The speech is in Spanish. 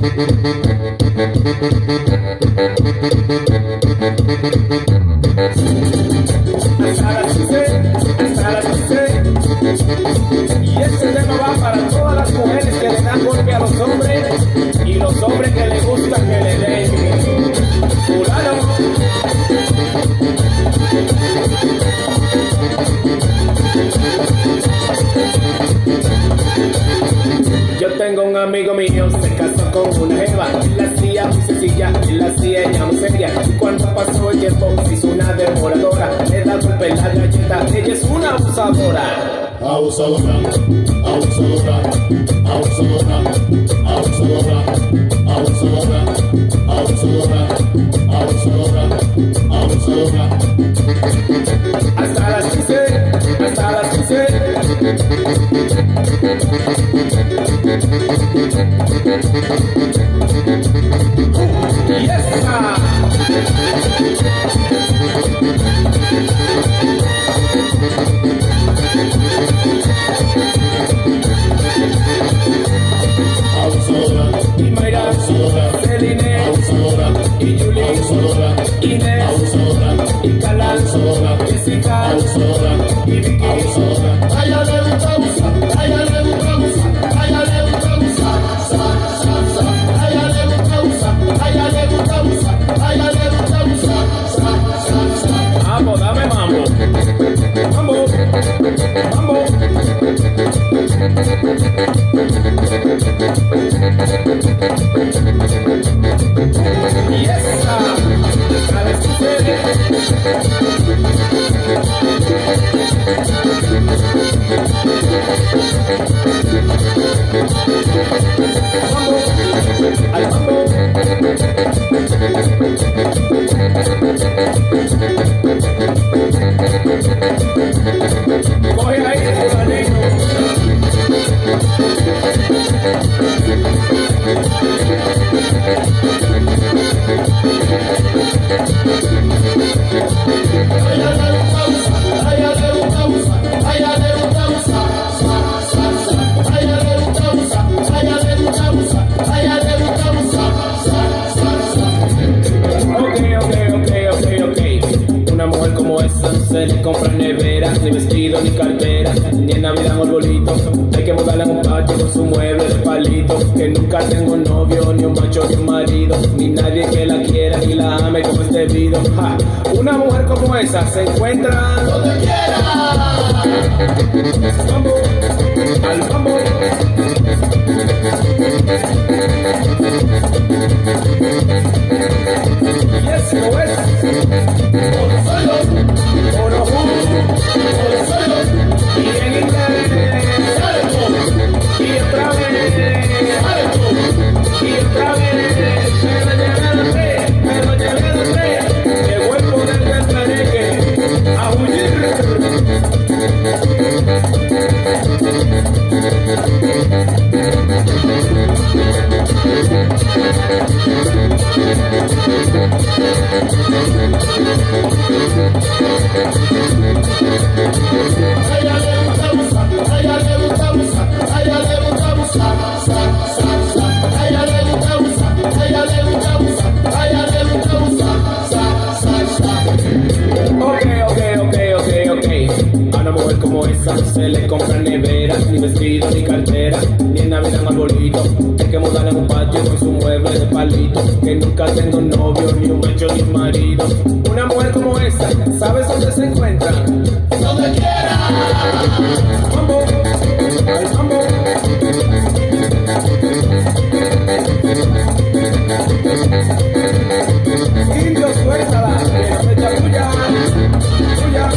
Y este tema va para todas las mujeres que le dan golpe a los hombres y los hombres que les gusta que le den fulano. Yo tengo un amigo mío, se casó con una jeva, la hacía muy sencilla, la hacía ella muy seria. Y cuando pasó el tiempo, se hizo una devoradora, le da golpe en la galleta, ella es una abusadora. Abusadora, abusadora, abusadora, abusadora, abusadora, abusadora, abusadora, abusadora. Hasta las 15, hasta las 15. Yes, Abusadora, y Mayra, abusadora, Celine, abusadora, y Julie, abusadora, Inés, abusadora, y Carla, abusadora, Jessica, abusadora, y Vicky. abusadora. A ella le gusta abusar, a ella le gusta abusar, a ella le gusta abusar, a ella le gusta abusar, a ella le gusta abusar, a ella le gusta abusar, Mambo, dame mambo. Mambo, mambo. Yes, ¿sabes qué sucede? Mambo, al mambo. Coge ahí, Una mujer como esa no se le compra nevera, ni vestido, ni cartera, ni en Navidad un arbolito. Hay que mudarla en un patio con su mueble de palito. Que nunca tengo un novio, ni un macho, ni un marido, ni nadie que la quiera, ni la ame como es debido. Ja. Una mujer como esa se encuentra donde quiera. Mambo, al mambo. Yes, lo es. Y en inglés, y otra vez, me lo llevé a los tres, que voy por el treneque a huir. Como esa no se le compra nevera, ni vestido, ni cartera, ni en Navidad un arbolito. Hay que mudarla en un patio con su mueble de palito. Que nunca tengo novio, ni un macho, ni un marido. Una mujer como esa, ¿sabes dónde se encuentra? Donde quiera. Mambo, al mambo. Indio, suéltala, que no me echa tuya, tuya.